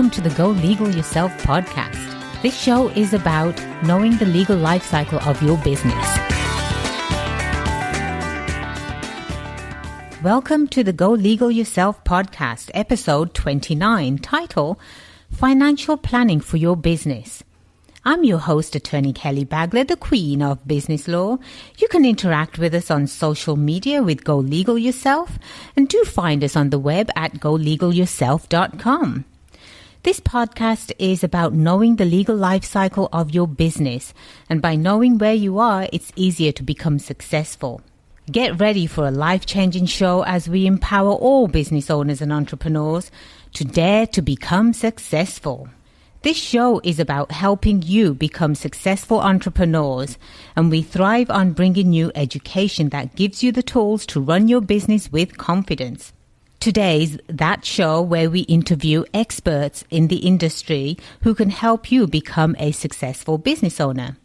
welcome to the Go Legal Yourself podcast. This show is about knowing the legal life cycle of your business. Welcome to the Go Legal Yourself podcast, episode 29, title, Financial Planning for Your Business. I'm your host, Attorney Kelly Bagler, the Queen of Business Law. You can interact with us on social media with Go Legal Yourself, and do find us on the web at golegalyourself.com. This podcast is about knowing the legal life cycle of your business, and by knowing where you are, it's easier to become successful. Get ready for a life-changing show as we empower all business owners and entrepreneurs to dare to become successful. This show is about helping you become successful entrepreneurs, and we thrive on bringing you education that gives you the tools to run your business with confidence. Today's that show where we interview experts in the industry who can help you become a successful business owner.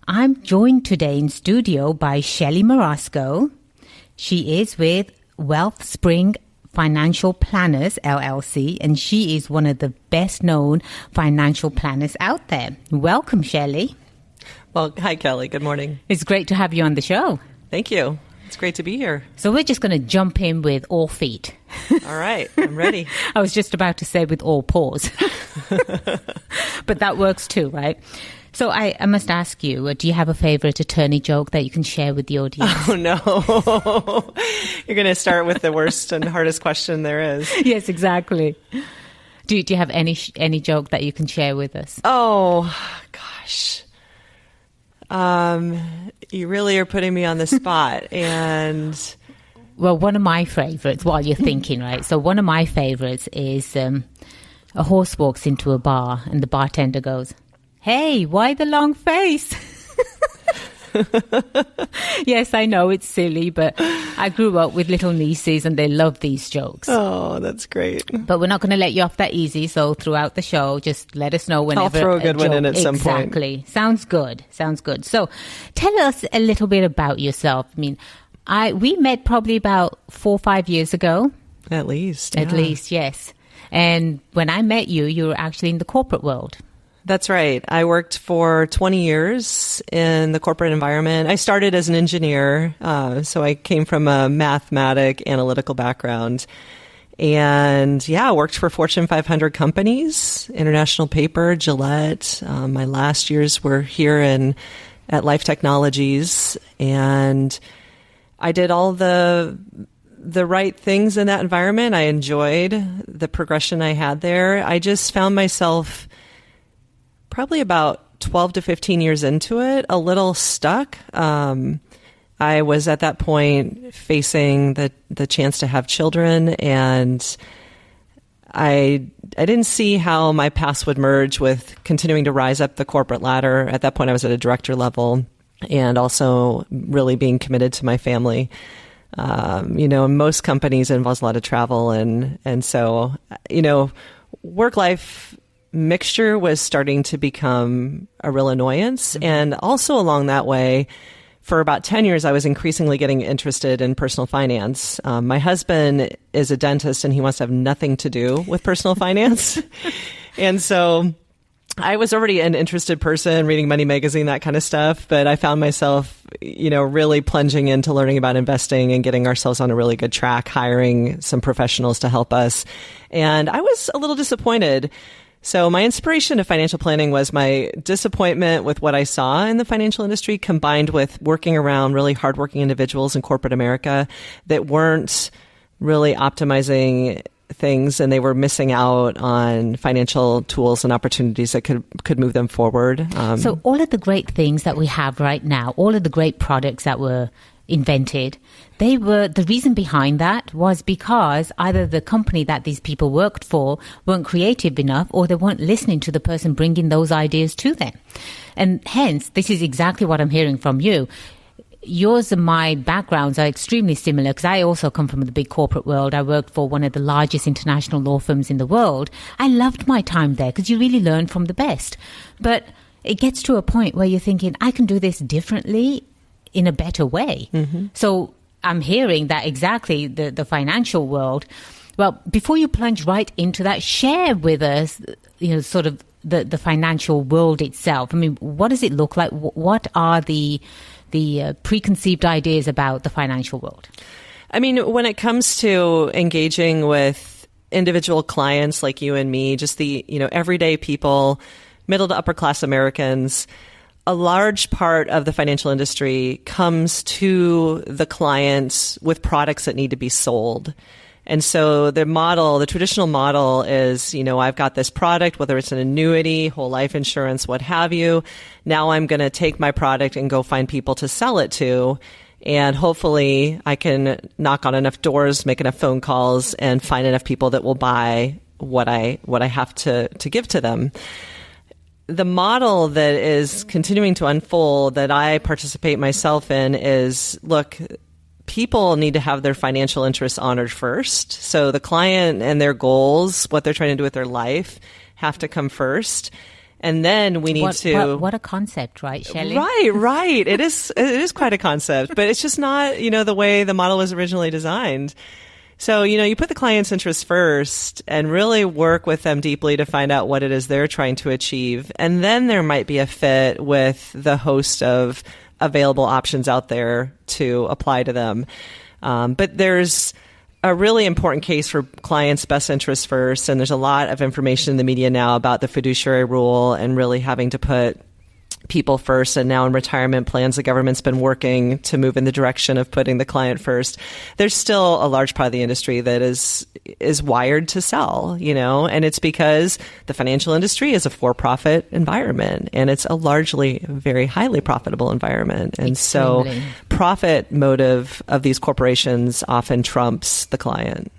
I'm joined today in studio by Shelley Murasko. She is with Wealthspring Financial Planners, LLC, and she is one of the best-known financial planners out there. Welcome, Shelley. Well, hi, Kelly. Good morning. It's great to have you on the show. Thank you. It's great to be here. So we're just going to jump in with all feet. All right. I'm ready. I was just about to say with all paws. But that works too, right? So I must ask you, do you have a favorite attorney joke that you can share with the audience? Oh, no. You're going to start with the worst and hardest question there is. Yes, exactly. Do you have any joke that you can share with us? Oh, gosh. You really are putting me on the spot. And well, one of my favorites, while you're thinking, right? So one of my favorites is a horse walks into a bar and the bartender goes, "Hey, why the long face?" Yes, I know it's silly, but I grew up with little nieces and they love these jokes. Oh, that's great. But we're not going to let you off that easy. So throughout the show, just let us know whenever. I'll throw a good one in at some point. Exactly. Sounds good. Sounds good. So tell us a little bit about yourself. I mean, we met probably about 4 or 5 years ago. At least. At least, yes. And when I met you, you were actually in the corporate world. That's right. I worked for 20 years in the corporate environment. I started as an engineer, so I came from a mathematic, analytical background. And yeah, I worked for Fortune 500 companies, International Paper, Gillette. My last years were here at Life Technologies. And I did all the right things in that environment. I enjoyed the progression I had there. I just found myself probably about 12 to 15 years into it, a little stuck. I was at that point facing the chance to have children, and I didn't see how my paths would merge with continuing to rise up the corporate ladder. At that point, I was at a director level and also really being committed to my family. In most companies, it involves a lot of travel. And so, work-life mixture was starting to become a real annoyance. Mm-hmm. And also along that way, for about 10 years, I was increasingly getting interested in personal finance. My husband is a dentist and he wants to have nothing to do with personal finance. And so I was already an interested person, reading Money Magazine, that kind of stuff. But I found myself, really plunging into learning about investing and getting ourselves on a really good track, hiring some professionals to help us. And I was a little disappointed. So my inspiration to financial planning was my disappointment with what I saw in the financial industry, combined with working around really hardworking individuals in corporate America that weren't really optimizing things, and they were missing out on financial tools and opportunities that could move them forward. So all of the great things that we have right now, all of the great products that were invented, the reason behind that was because either the company that these people worked for weren't creative enough, or they weren't listening to the person bringing those ideas to them. And hence, this is exactly what I'm hearing from you. Yours and my backgrounds are extremely similar, because I also come from the big corporate world. I worked for one of the largest international law firms in the world. I loved my time there because you really learn from the best. But it gets to a point where you're thinking, I can do this differently in a better way. Mm-hmm. So I'm hearing that exactly the financial world Well, before you plunge right into that, share with us, sort of the financial world itself. I mean, what does it look like? What are the preconceived ideas about the financial world? I mean, when it comes to engaging with individual clients like you and me, just the, everyday people, middle to upper class Americans, a large part of the financial industry comes to the clients with products that need to be sold. And so the traditional model is, I've got this product, whether it's an annuity, whole life insurance, what have you. Now I'm going to take my product and go find people to sell it to. And hopefully I can knock on enough doors, make enough phone calls, and find enough people that will buy what I have to give to them. The model that is continuing to unfold that I participate myself in is, look, people need to have their financial interests honored first. So the client and their goals, what they're trying to do with their life, have to come first. And then we need to... What a concept, right, Shelley? Right. It is quite a concept, but it's just not, the way the model was originally designed. So, you put the client's interests first and really work with them deeply to find out what it is they're trying to achieve. And then there might be a fit with the host of available options out there to apply to them. But there's a really important case for clients' best interests first. And there's a lot of information in the media now about the fiduciary rule and really having to put people first. And now in retirement plans, the government's been working to move in the direction of putting the client first. There's still a large part of the industry that is wired to sell, and it's because the financial industry is a for-profit environment and it's a largely very highly profitable environment. And Extremely. So profit motive of these corporations often trumps the client.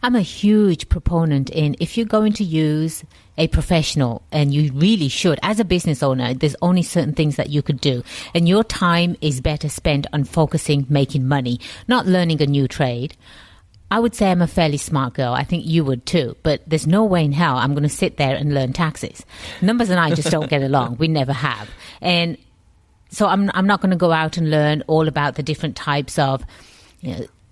I'm a huge proponent in if you're going to use a professional, and you really should, as a business owner, there's only certain things that you could do. And your time is better spent on focusing, making money, not learning a new trade. I would say I'm a fairly smart girl. I think you would too. But there's no way in hell I'm going to sit there and learn taxes. Numbers and I just don't get along. We never have. And so I'm not going to go out and learn all about the different types of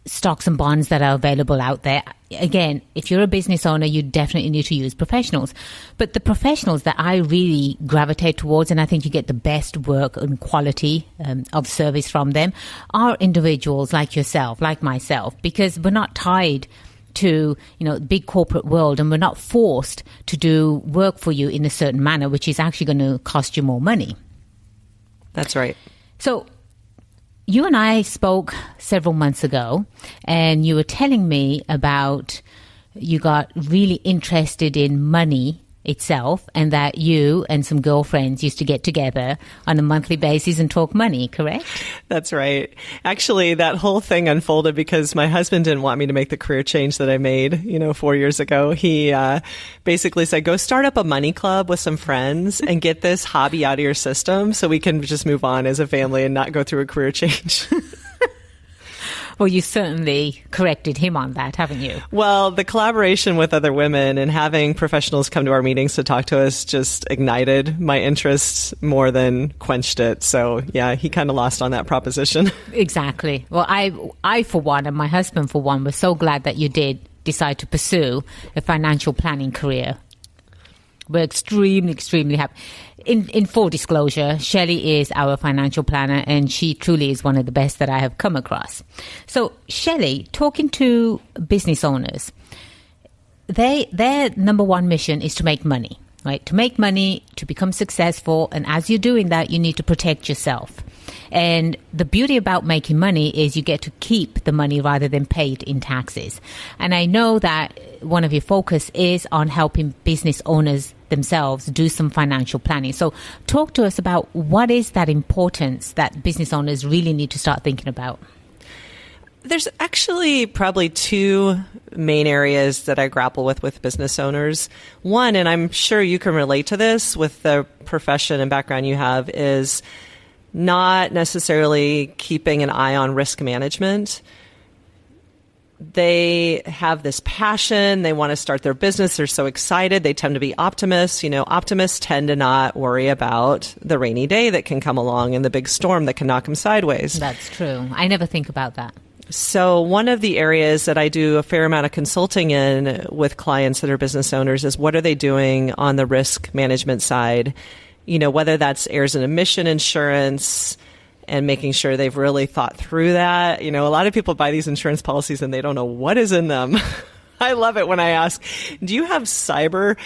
stocks and bonds that are available out there. Again, if you're a business owner, you definitely need to use professionals. But the professionals that I really gravitate towards, and I think you get the best work and quality of service from them, are individuals like yourself, like myself, because we're not tied to, big corporate world, and we're not forced to do work for you in a certain manner, which is actually going to cost you more money. That's right. So you and I spoke several months ago, and you were telling me about you got really interested in money itself, and that you and some girlfriends used to get together on a monthly basis and talk money, correct? That's right. Actually, that whole thing unfolded because my husband didn't want me to make the career change that I made, 4 years ago. He basically said, go start up a money club with some friends and get this hobby out of your system so we can just move on as a family and not go through a career change. Well, you certainly corrected him on that, haven't you? Well, the collaboration with other women and having professionals come to our meetings to talk to us just ignited my interest more than quenched it. So, yeah, he kind of lost on that proposition. Exactly. Well, I, for one, and my husband, for one, were so glad that you did decide to pursue a financial planning career. We're extremely, extremely happy. In full disclosure, Shelley is our financial planner, and she truly is one of the best that I have come across. So, Shelley, talking to business owners, their number one mission is to make money, right? To make money, to become successful, and as you're doing that, you need to protect yourself. And the beauty about making money is you get to keep the money rather than pay it in taxes. And I know that one of your focus is on helping business owners themselves do some financial planning. So talk to us about what is that importance that business owners really need to start thinking about. There's actually probably two main areas that I grapple with business owners. One, and I'm sure you can relate to this with the profession and background you have, is not necessarily keeping an eye on risk management. They have this passion. They want to start their business. They're so excited. They tend to be optimists. Optimists tend to not worry about the rainy day that can come along and the big storm that can knock them sideways. That's true. I never think about that. So one of the areas that I do a fair amount of consulting in with clients that are business owners is what are they doing on the risk management side? Whether that's errors and omission insurance and making sure they've really thought through that. A lot of people buy these insurance policies and they don't know what is in them. I love it when I ask, do you have cyber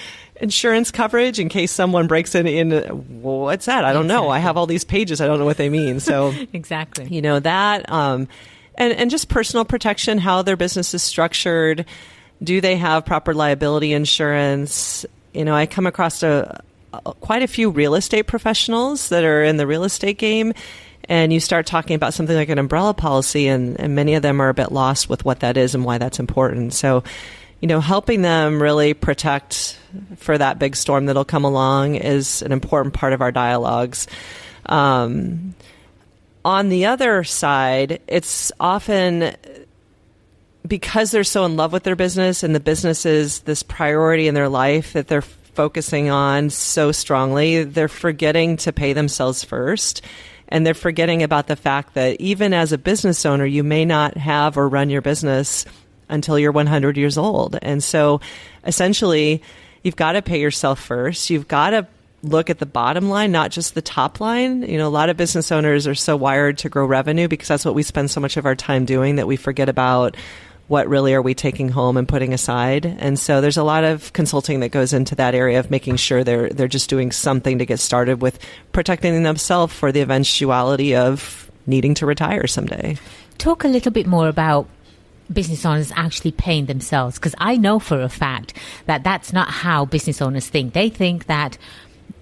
insurance coverage in case someone breaks in? Well, what's that? I don't know. I have all these pages. I don't know what they mean. So exactly. That, and just personal protection, how their business is structured. Do they have proper liability insurance? I come across quite a few real estate professionals that are in the real estate game, and you start talking about something like an umbrella policy, and many of them are a bit lost with what that is and why that's important. So, helping them really protect for that big storm that'll come along is an important part of our dialogues. On the other side, it's often because they're so in love with their business and the business is this priority in their life that they're focusing on so strongly, they're forgetting to pay themselves first. And they're forgetting about the fact that even as a business owner, you may not have or run your business until you're 100 years old. And so essentially, you've got to pay yourself first. You've got to look at the bottom line, not just the top line. A lot of business owners are so wired to grow revenue because that's what we spend so much of our time doing that we forget about what really are we taking home and putting aside. And so there's a lot of consulting that goes into that area of making sure they're just doing something to get started with protecting themselves for the eventuality of needing to retire someday. Talk a little bit more about business owners actually paying themselves, because I know for a fact that that's not how business owners think. They think that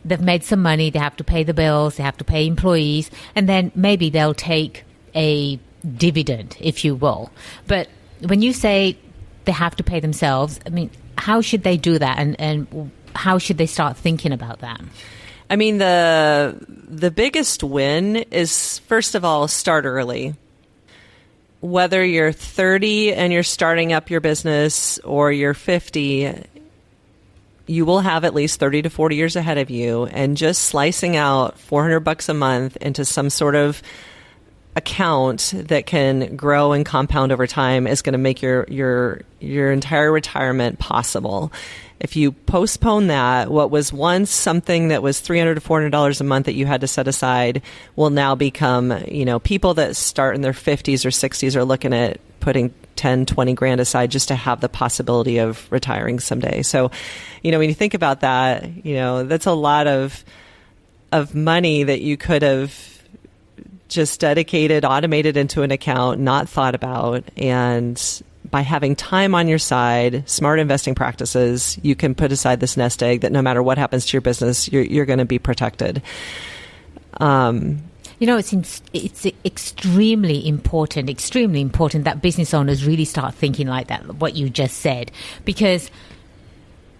they've made some money, they have to pay the bills, they have to pay employees, and then maybe they'll take a dividend, if you will. But when you say they have to pay themselves, I mean, how should they do that, and how should they start thinking about that? I mean, the biggest win is, first of all, start early. Whether you're 30 and you're starting up your business or you're 50, you will have at least 30 to 40 years ahead of you, and just slicing out $400 a month into some sort of account that can grow and compound over time is going to make your entire retirement possible. If you postpone that, what was once something that was $300 to $400 a month that you had to set aside will now become, people that start in their 50s or 60s are looking at putting 10, 20 grand aside just to have the possibility of retiring someday. So, when you think about that, that's a lot of money that you could have just dedicated, automated into an account, not thought about. And by having time on your side, smart investing practices, you can put aside this nest egg that no matter what happens to your business, you're going to be protected. It's extremely important that business owners really start thinking like that, what you just said, because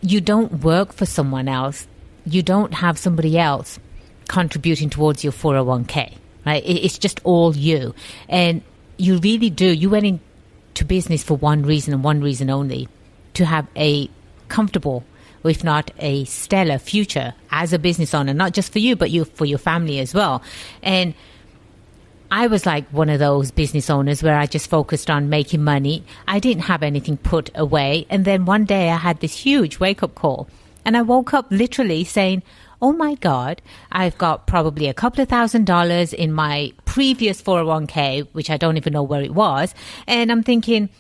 you don't work for someone else. You don't have somebody else contributing towards your 401k, right? It's just all you. And you really do. You went into business for one reason and one reason only, to have a comfortable, if not a stellar future as a business owner, not just for you, but for your family as well. And I was like one of those business owners where I just focused on making money. I didn't have anything put away. And then one day I had this huge wake-up call. And I woke up literally saying, oh my God, I've got probably a couple of $1,000s in my previous 401k, which I don't even know where it was. And I'm thinking,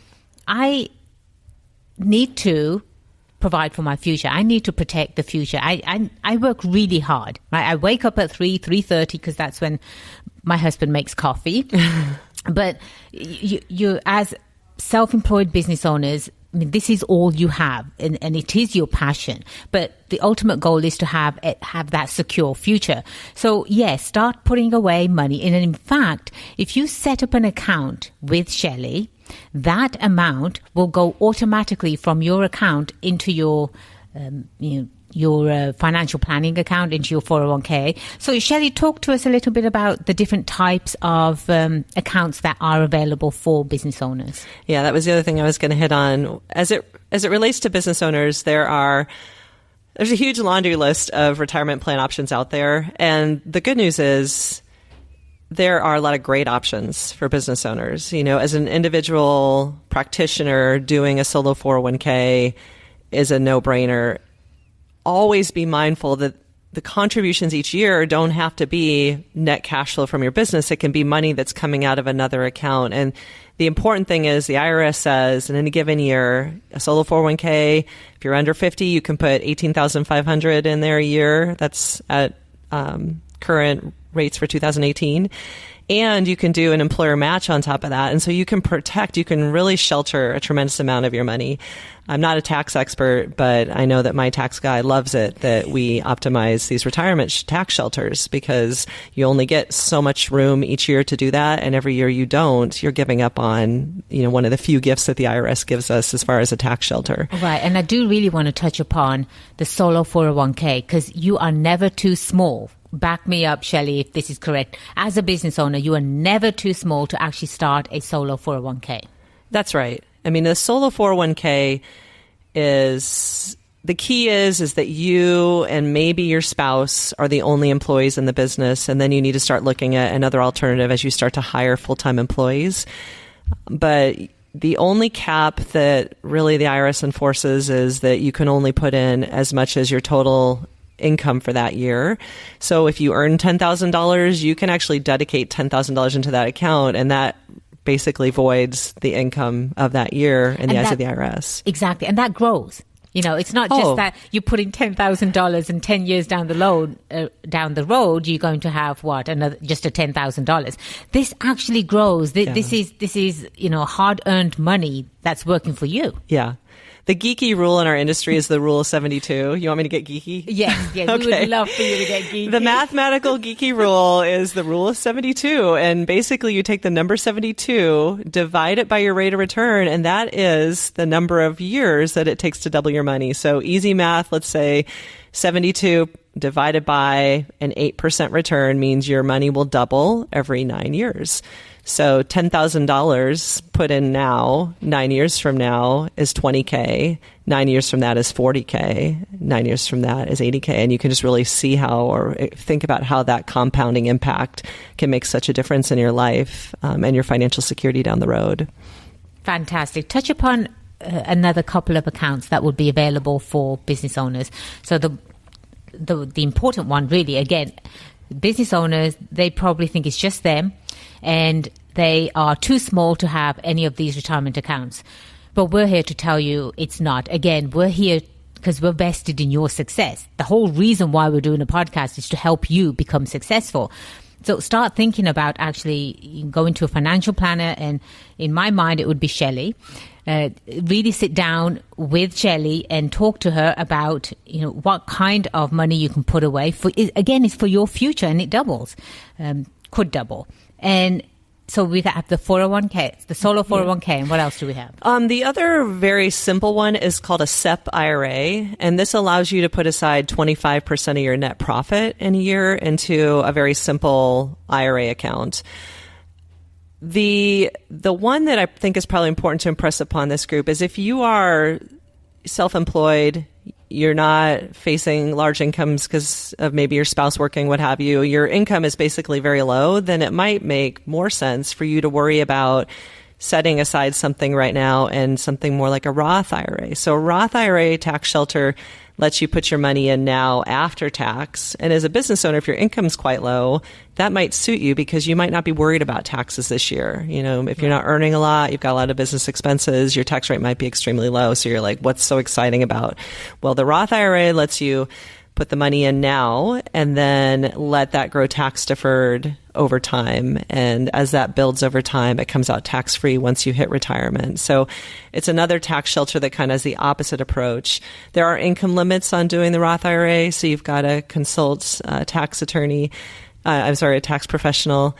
I need to provide for my future. I need to protect the future. I work really hard. Right? I wake up at 3:30 because that's when my husband makes coffee. But you as self-employed business owners, I mean, this is all you have, and it is your passion. But the ultimate goal is to have that secure future. So yes, start putting away money. And in fact, if you set up an account with Shelley, that amount will go automatically from your account into your financial planning account, into your 401k. So Shelley, talk to us a little bit about the different types of accounts that are available for business owners. Yeah, that was the other thing I was going to hit on. As it relates to business owners, there's a huge laundry list of retirement plan options out there. And the good news is there are a lot of great options for business owners. As an individual practitioner, doing a solo 401k is a no-brainer. Always be mindful that the contributions each year don't have to be net cash flow from your business. It can be money that's coming out of another account. And the important thing is the IRS says in any given year, a solo 401k, if you're under 50, you can put $18,500 in there a year. That's at current rates for 2018. And you can do an employer match on top of that. And so you can really shelter a tremendous amount of your money. I'm not a tax expert, but I know that my tax guy loves it that we optimize these retirement tax shelters, because you only get so much room each year to do that. And every year you don't, you're giving up on, one of the few gifts that the IRS gives us as far as a tax shelter. Right. And I do really want to touch upon the solo 401k, because you are never too small. Back me up, Shelley, if this is correct. As a business owner, you are never too small to actually start a solo 401k. That's right. I mean, the solo 401k the key is that you and maybe your spouse are the only employees in the business. And then you need to start looking at another alternative as you start to hire full-time employees. But the only cap that really the IRS enforces is that you can only put in as much as your total income for that year. So if you earn $10,000, you can actually dedicate $10,000 into that account, and that basically voids the income of that year in the eyes of the IRS. Exactly. And that grows. It's not just that you're putting $10,000 and 10 years down the road, you're going to have just a $10,000. This actually grows. This is hard-earned money that's working for you. Yeah. The geeky rule in our industry is the rule of 72. You want me to get geeky? Yes, okay. We would love for you to get geeky. The mathematical geeky rule is the rule of 72. And basically you take the number 72, divide it by your rate of return, and that is the number of years that it takes to double your money. So easy math, let's say 72 divided by an 8% return means your money will double every 9 years. So $10,000 put in now, 9 years from now is $20K. 9 years from that is $40K. 9 years from that is $80K. And you can just really see or think about how that compounding impact can make such a difference in your life and your financial security down the road. Fantastic. Touch upon another couple of accounts that would be available for business owners. So the important one really, again, business owners, they probably think it's just them, and they are too small to have any of these retirement accounts. But we're here to tell you it's not. Again, we're here because we're vested in your success. The whole reason why we're doing a podcast is to help you become successful. So start thinking about actually going to a financial planner, and in my mind, it would be Shelley. Really sit down with Shelley and talk to her about, what kind of money you can put away. Again, it's for your future, and it doubles, could double. And so we have the 401k, the solo 401k, and what else do we have? The other very simple one is called a SEP IRA, and this allows you to put aside 25% of your net profit in a year into a very simple IRA account. The one that I think is probably important to impress upon this group is if you are self-employed, you're not facing large incomes because of maybe your spouse working, what have you, your income is basically very low, then it might make more sense for you to worry about setting aside something right now and something more like a Roth IRA. So a Roth IRA tax shelter lets you put your money in now after tax. And as a business owner, if your income's quite low, that might suit you because you might not be worried about taxes this year. If you're not earning a lot, you've got a lot of business expenses, your tax rate might be extremely low. So you're like, what's so exciting about? Well, the Roth IRA lets you put the money in now and then let that grow tax deferred over time. And as that builds over time, it comes out tax free once you hit retirement. So it's another tax shelter that kind of has the opposite approach. There are income limits on doing the Roth IRA. So you've got to consult a tax attorney, a tax professional.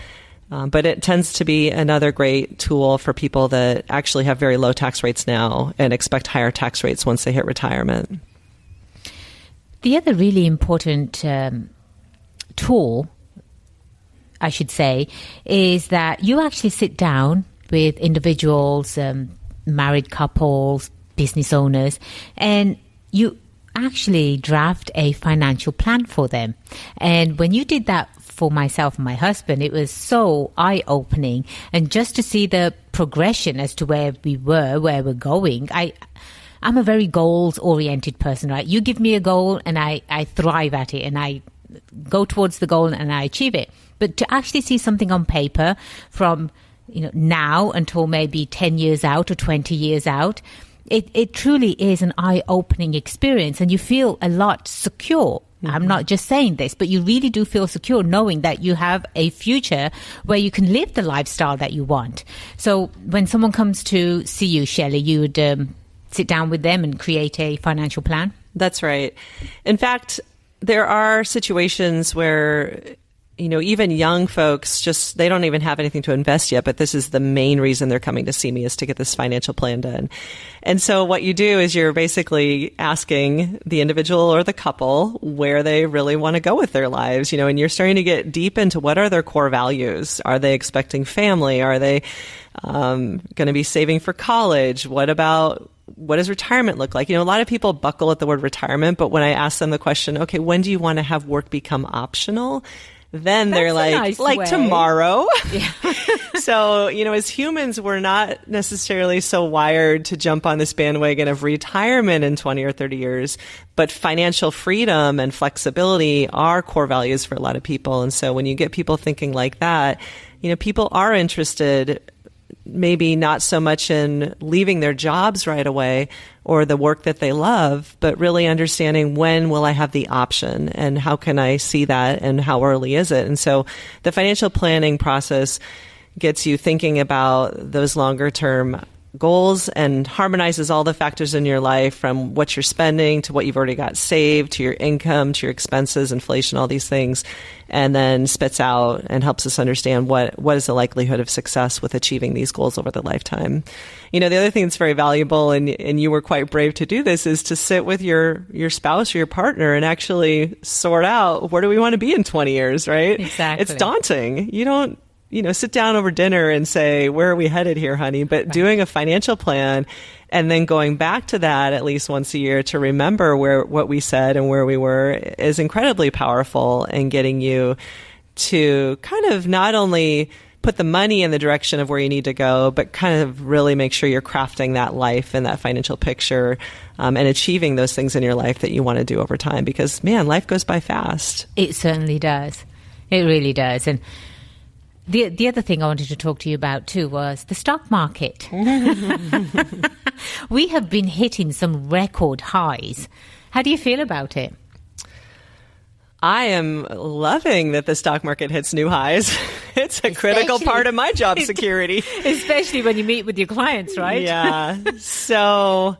But it tends to be another great tool for people that actually have very low tax rates now and expect higher tax rates once they hit retirement. The other really important tool, I should say, is that you actually sit down with individuals, married couples, business owners, and you actually draft a financial plan for them. And when you did that for myself and my husband, it was so eye-opening. And just to see the progression as to where we were, where we're going, I'm a very goals-oriented person, right? You give me a goal and I thrive at it and I go towards the goal and I achieve it. But to actually see something on paper from now until maybe 10 years out or 20 years out, it truly is an eye-opening experience, and you feel a lot secure. Mm-hmm. I'm not just saying this, but you really do feel secure knowing that you have a future where you can live the lifestyle that you want. So when someone comes to see you, Shelley, you would sit down with them and create a financial plan? That's right. In fact, there are situations where even young folks they don't even have anything to invest yet, but this is the main reason they're coming to see me, is to get this financial plan done. And so what you do is you're basically asking the individual or the couple where they really want to go with their lives, and you're starting to get deep into what are their core values. Are they expecting family? Are they going to be saving for college? What does retirement look like? A lot of people buckle at the word retirement, but when I ask them the question, okay, when do you want to have work become optional? Then they're like tomorrow. Yeah. So, as humans, we're not necessarily so wired to jump on this bandwagon of retirement in 20 or 30 years, but financial freedom and flexibility are core values for a lot of people. And so when you get people thinking like that, people are interested maybe not so much in leaving their jobs right away or the work that they love, but really understanding when will I have the option and how can I see that and how early is it? And so the financial planning process gets you thinking about those longer term goals and harmonizes all the factors in your life, from what you're spending to what you've already got saved, to your income, to your expenses, inflation, all these things, and then spits out and helps us understand what is the likelihood of success with achieving these goals over the lifetime. The other thing that's very valuable, and you were quite brave to do this, is to sit with your spouse or your partner and actually sort out, where do we want to be in 20 years, right? Exactly. It's daunting. You don't sit down over dinner and say, where are we headed here, honey? But doing a financial plan and then going back to that at least once a year to remember what we said and where we were is incredibly powerful in getting you to kind of not only put the money in the direction of where you need to go, but kind of really make sure you're crafting that life and that financial picture and achieving those things in your life that you want to do over time. Because, man, life goes by fast. It certainly does. It really does. And the other thing I wanted to talk to you about too was the stock market. We have been hitting some record highs. How do you feel about it? I am loving that the stock market hits new hiis. It's a critical part of my job security. Especially when you meet with your clients, right? Yeah. So,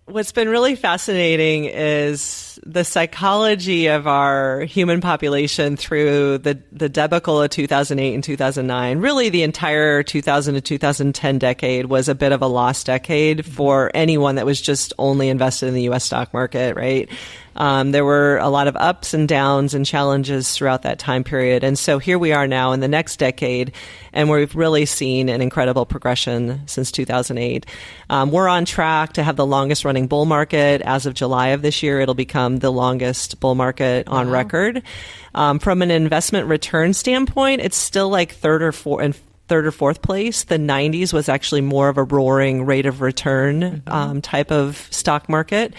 what's been really fascinating is the psychology of our human population through the debacle of 2008 and 2009. Really, the entire 2000 to 2010 decade was a bit of a lost decade for anyone that was just only invested in the U.S. stock market, right? There were a lot of ups and downs and challenges throughout that time period. And so here we are now in the next decade, and we've really seen an incredible progression since 2008. We're on track to have the longest running bull market. As of July of this year, it'll become the longest bull market on record. From an investment return standpoint, it's still like third or fourth place. The 90s was actually more of a roaring rate of return type of stock market.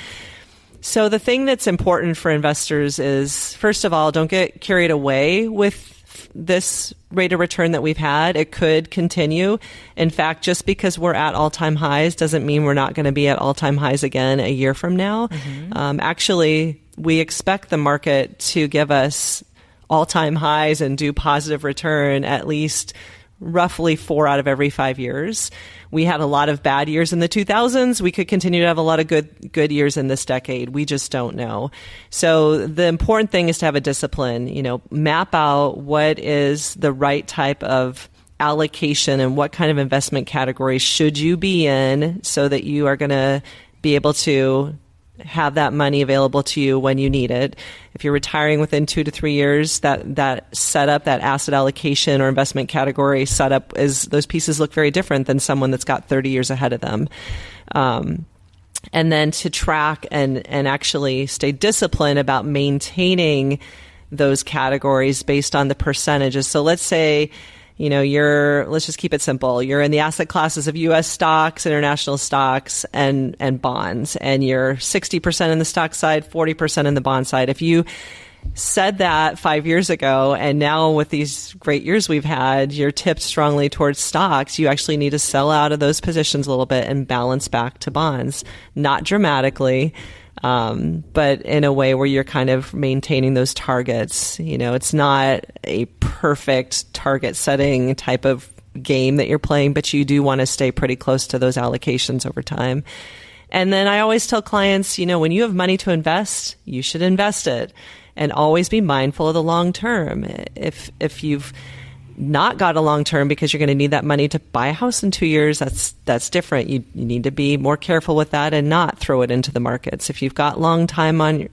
So the thing that's important for investors is, first of all, don't get carried away with this rate of return that we've had. It could continue. In fact, just because we're at all-time highs doesn't mean we're not going to be at all-time highs again a year from now. Actually, we expect the market to give us all-time highs and do positive return at least roughly 4 out of every 5 years. We had a lot of bad years in the 2000s. We could continue to have a lot of good years in this decade. We just don't know. So the important thing is to have a discipline, map out what is the right type of allocation and what kind of investment category should you be in so that you are going to be able to have that money available to you when you need it. If you're retiring within 2 to 3 years, that setup, that asset allocation or investment category setup, those pieces look very different than someone that's got 30 years ahead of them. And then to track and actually stay disciplined about maintaining those categories based on the percentages. So let's say, let's just keep it simple. You're in the asset classes of U.S. stocks, international stocks, and bonds, and you're 60% in the stock side, 40% in the bond side. If you said that 5 years ago, and now with these great years we've had, you're tipped strongly towards stocks, you actually need to sell out of those positions a little bit and balance back to bonds. Not dramatically, but in a way where you're kind of maintaining those targets. It's not a perfect target setting type of game that you're playing, but you do want to stay pretty close to those allocations over time. And then I always tell clients, when you have money to invest, you should invest it. And always be mindful of the long term. If you've not got a long term because you're going to need that money to buy a house in 2 years, that's different. You need to be more careful with that and not throw it into the markets. If you've got long term on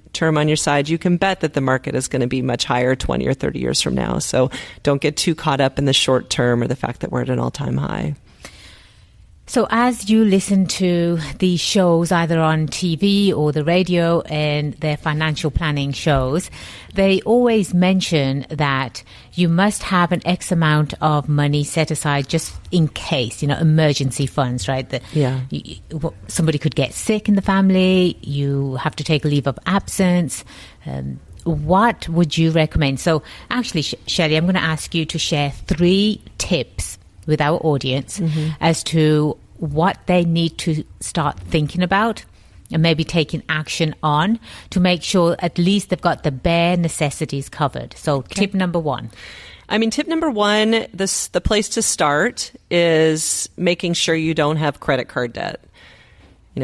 your side, you can bet that the market is going to be much higher 20 or 30 years from now. So don't get too caught up in the short term or the fact that we're at an all-time high. So as you listen to these shows, either on TV or the radio and their financial planning shows, they always mention that you must have an X amount of money set aside just in case, emergency funds, right? Somebody could get sick in the family. You have to take a leave of absence. What would you recommend? So actually, Shelley, I'm going to ask you to share 3 tips with our audience as to what they need to start thinking about and maybe taking action on to make sure at least they've got the bare necessities covered. So Tip number 1. Tip number 1, the place to start is making sure you don't have credit card debt.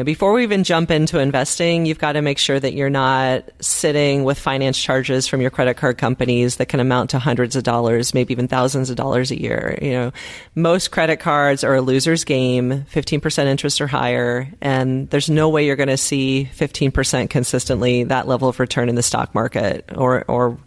Before we even jump into investing, you've got to make sure that you're not sitting with finance charges from your credit card companies that can amount to hundreds of dollars, maybe even thousands of dollars a year. Most credit cards are a loser's game, 15% interest or higher, and there's no way you're going to see 15% consistently, that level of return in the stock market or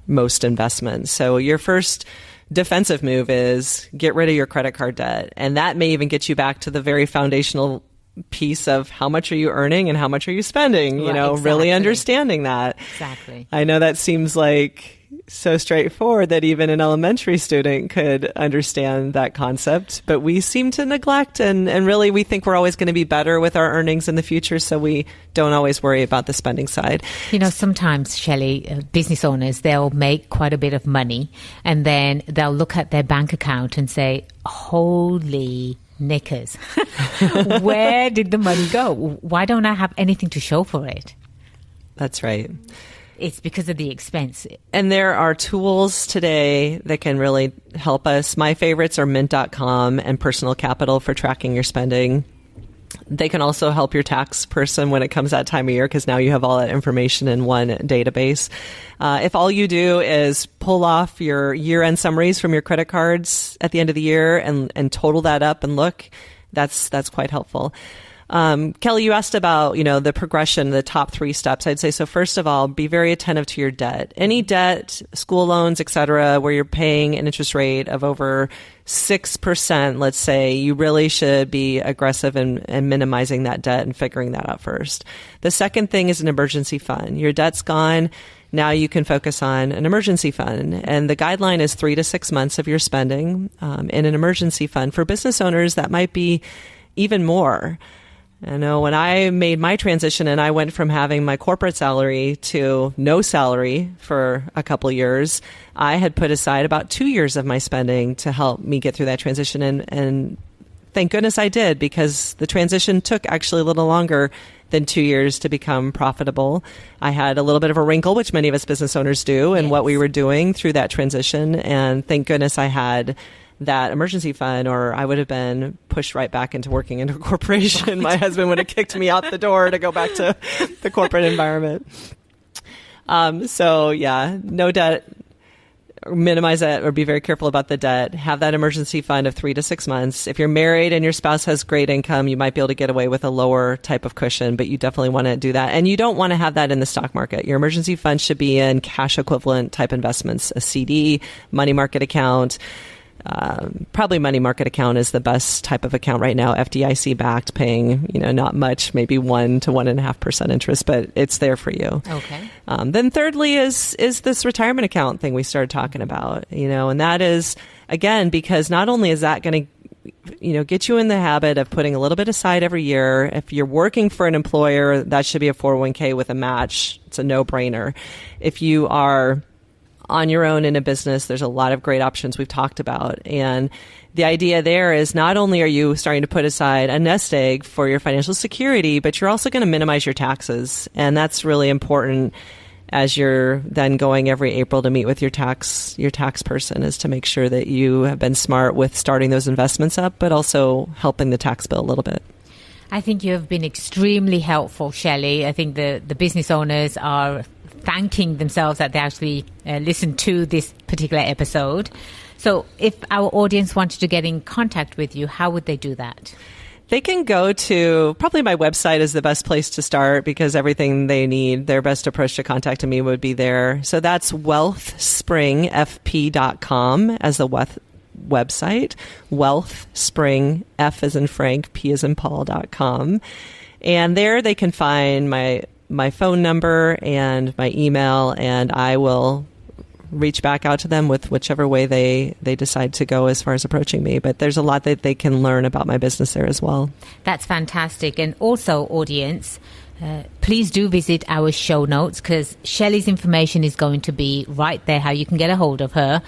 most investments. So your first defensive move is get rid of your credit card debt. And that may even get you back to the very foundational piece of how much are you earning and how much are you spending, exactly. Really understanding that. Exactly. I know that seems like so straightforward that even an elementary student could understand that concept, but we seem to neglect and really we think we're always going to be better with our earnings in the future, so we don't always worry about the spending side. Sometimes, Shelley, business owners, they'll make quite a bit of money and then they'll look at their bank account and say, holy knickers, where did the money go? Why don't I have anything to show for it? That's right. It's because of the expense. And there are tools today that can really help us. My favorites are Mint.com and Personal Capital for tracking your spending. They can also help your tax person when it comes that time of year, because now you have all that information in one database. If all you do is pull off your year-end summaries from your credit cards at the end of the year and total that up and look, that's quite helpful. Kelly, you asked about, the progression, the top 3 steps. I'd say, so first of all, be very attentive to your debt. Any debt, school loans, et cetera, where you're paying an interest rate of over 6%, let's say, you really should be aggressive in minimizing that debt and figuring that out first. The second thing is an emergency fund. Your debt's gone. Now you can focus on an emergency fund. And the guideline is 3 to 6 months of your spending in an emergency fund. For business owners, that might be even more. I know when I made my transition and I went from having my corporate salary to no salary for a couple of years, I had put aside about 2 years of my spending to help me get through that transition. And thank goodness I did, because the transition took actually a little longer than 2 years to become profitable. I had a little bit of a wrinkle, which many of us business owners do, in what we were doing through that transition. And thank goodness I had that emergency fund, or I would have been pushed right back into working in a corporation. Right. My husband would have kicked me out the door to go back to the corporate environment. So yeah, no debt, minimize that, or be very careful about the debt. Have that emergency fund of 3 to 6 months. If you're married and your spouse has great income, you might be able to get away with a lower type of cushion, but you definitely want to do that. And you don't want to have that in the stock market. Your emergency fund should be in cash equivalent type investments, a CD, money market account. Probably money market account is the best type of account right now, FDIC backed, paying, not much, maybe 1 to 1.5% interest, but it's there for you. Okay. Then thirdly is this retirement account thing we started talking about, and that is, again, because not only is that going to get you in the habit of putting a little bit aside every year. If you're working for an employer, that should be a 401k with a match. It's a no-brainer. If you are on your own in a business, there's a lot of great options we've talked about. And the idea there is not only are you starting to put aside a nest egg for your financial security, but you're also going to minimize your taxes. And that's really important as you're then going every April to meet with your tax person, is to make sure that you have been smart with starting those investments up, but also helping the tax bill a little bit. I think you have been extremely helpful, Shelley. I think the business owners are thanking themselves that they actually listened to this particular episode. So if our audience wanted to get in contact with you, how would they do that? They can go to, probably my website is the best place to start, because everything they need, their best approach to contacting me would be there. So that's wealthspringfp.com as the website, Wealthspring, F as in Frank, P as in Paul.com. And there they can find my phone number and my email, and I will reach back out to them with whichever way they decide to go as far as approaching me. But there's a lot that they can learn about my business there as well. That's fantastic. And also, audience, please do visit our show notes, because Shelley's information is going to be right there, how you can get a hold of her.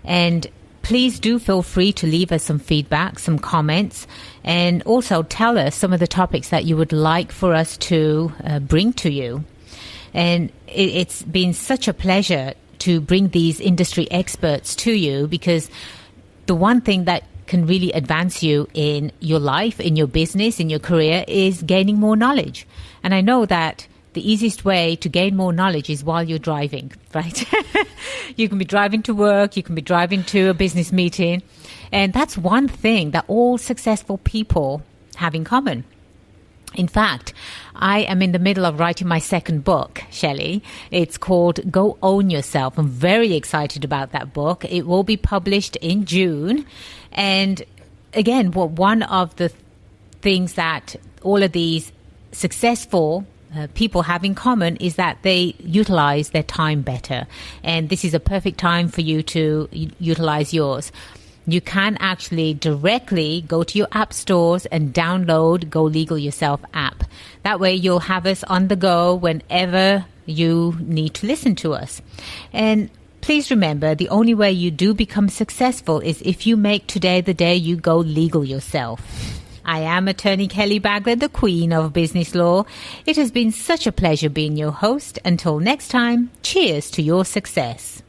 And please do feel free to leave us some feedback, some comments, and also tell us some of the topics that you would like for us to bring to you. And it's been such a pleasure to bring these industry experts to you, because the one thing that can really advance you in your life, in your business, in your career, is gaining more knowledge. And I know that the easiest way to gain more knowledge is while you're driving, right? You can be driving to work, you can be driving to a business meeting. And that's one thing that all successful people have in common. In fact, I am in the middle of writing my second book, Shelley. It's called Go Own Yourself. I'm very excited about that book. It will be published in June. And again, one of the things that all of these successful people have in common is that they utilize their time better. And this is a perfect time for you to utilize yours. You can actually directly go to your app stores and download Go Legal Yourself app. That way you'll have us on the go whenever you need to listen to us. And please remember, the only way you do become successful is if you make today the day you go legal yourself. I am Attorney Kelly Bagler, the Queen of Business Law. It has been such a pleasure being your host. Until next time, cheers to your success.